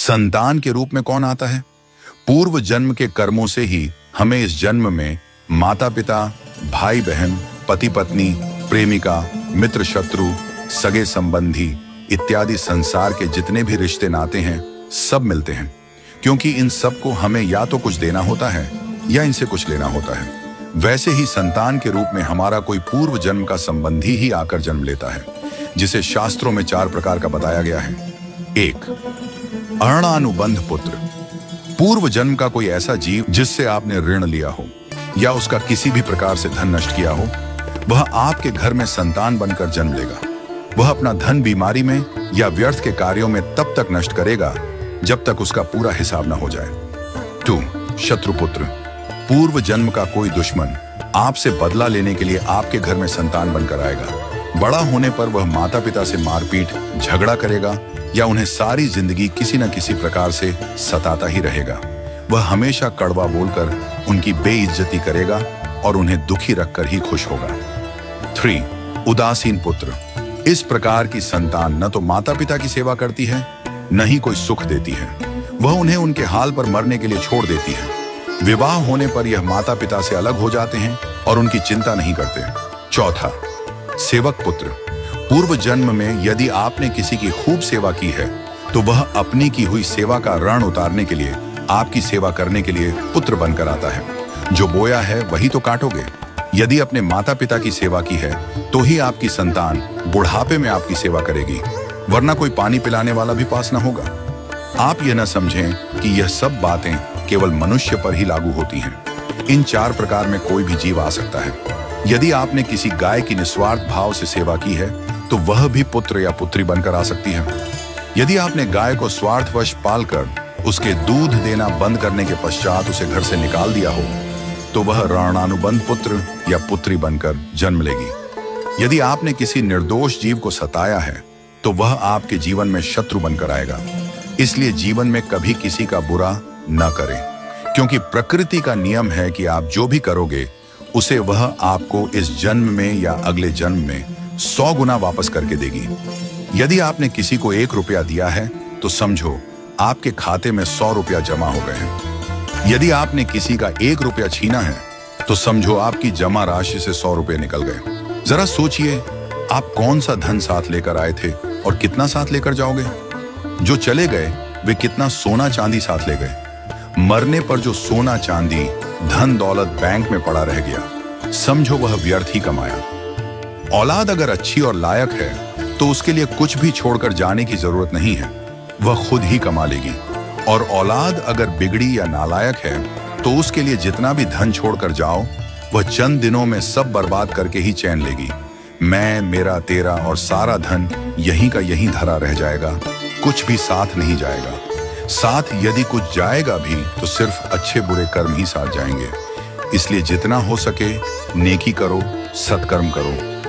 संतान के रूप में कौन आता है? पूर्व जन्म के कर्मों से ही हमें इस जन्म में माता पिता, भाई बहन, पति पत्नी, प्रेमिका, मित्र शत्रु, सगे संबंधी इत्यादि संसार के जितने भी रिश्ते नाते हैं सब मिलते हैं, क्योंकि इन सब को हमें या तो कुछ देना होता है या इनसे कुछ लेना होता है। वैसे ही संतान के रूप में हमारा कोई पूर्व जन्म का संबंधी ही आकर जन्म लेता है, जिसे शास्त्रों में 4 प्रकार का बताया गया है। 1. अणानुबंध पुत्र। पूर्व जन्म का कोई ऐसा जीव जिससे आपने ऋण लिया हो या उसका किसी भी प्रकार से धन नष्ट किया हो, वह आपके घर में संतान बनकर जन्म लेगा। वह अपना धन बीमारी में या व्यर्थ के कार्यों में तब तक नष्ट करेगा जब तक उसका पूरा हिसाब न हो जाए। 2. शत्रुपुत्र। पूर्व जन्म का कोई दुश्मन आपसे बदला लेने के लिए आपके घर में संतान बनकर आएगा। बड़ा होने पर वह माता पिता से मारपीट, झगड़ा करेगा या उन्हें सारी जिंदगी किसी न किसी प्रकार से सताता ही रहेगा। वह हमेशा कड़वा बोलकर उनकी बेइज्जती करेगा और उन्हें दुखी रखकर ही खुश होगा। 3. उदासीन पुत्र। इस प्रकार की संतान न तो माता पिता की सेवा करती है, न ही कोई सुख देती है। वह उन्हें उनके हाल पर मरने के लिए छोड़ देती है। विवाह होने पर यह माता पिता से अलग हो जाते हैं और उनकी चिंता नहीं करते। 4. सेवक पुत्र। पूर्व जन्म में यदि आपने किसी की खूब सेवा की है तो वह अपनी की हुई सेवा का ऋण उतारने के लिए आपकी सेवा करने के लिए पुत्र बनकर आता है। जो बोया है वही तो काटोगे। यदि अपने माता पिता की सेवा की है तो ही आपकी संतान बुढ़ापे में आपकी सेवा करेगी, वरना कोई पानी पिलाने वाला भी पास न होगा। आप यह न समझें कि यह सब बातें केवल मनुष्य पर ही लागू होती हैं। इन 4 प्रकार में कोई भी जीव आ सकता है। यदि आपने किसी गाय की निस्वार्थ भाव से सेवा की है तो वह भी पुत्र या पुत्री बनकर आ सकती है। यदि आपने गाय को स्वार्थवश पालकर उसके दूध देना बंद करने के पश्चात उसे घर से निकाल दिया हो तो वह ऋणानुबंध पुत्र या पुत्री बनकर जन्म लेगी। यदि आपने किसी निर्दोष जीव को सताया है तो वह आपके जीवन में शत्रु बनकर आएगा। इसलिए जीवन में कभी किसी का बुरा न करें, क्योंकि प्रकृति का नियम है कि आप जो भी करोगे उसे वह आपको इस जन्म में या अगले जन्म में 100 गुना वापस करके देगी। यदि आपने किसी को 1 रुपया दिया है तो समझो आपके खाते में 100 रुपया जमा हो गए हैं। यदि आपने किसी का 1 रुपया छीना है तो समझो आपकी जमा राशि से 100 रुपये निकल गए। जरा सोचिए, आप कौन सा धन साथ लेकर आए थे और कितना साथ लेकर जाओगे? जो चले गए वे कितना सोना चांदी साथ ले गए? मरने पर जो सोना चांदी धन दौलत बैंक में पड़ा रह गया, समझो वह व्यर्थ ही कमाया। औलाद अगर अच्छी और लायक है तो उसके लिए कुछ भी छोड़कर जाने की जरूरत नहीं है, वह खुद ही कमा लेगी। और औलाद अगर बिगड़ी या नालायक है तो उसके लिए जितना भी धन छोड़कर जाओ वह चंद दिनों में सब बर्बाद करके ही चैन लेगी। मैं, मेरा, तेरा और सारा धन यहीं का यहीं धरा रह जाएगा, कुछ भी साथ नहीं जाएगा। साथ यदि कुछ जाएगा भी तो सिर्फ अच्छे बुरे कर्म ही साथ जाएंगे। इसलिए जितना हो सके नेकी करो, सत्कर्म करो।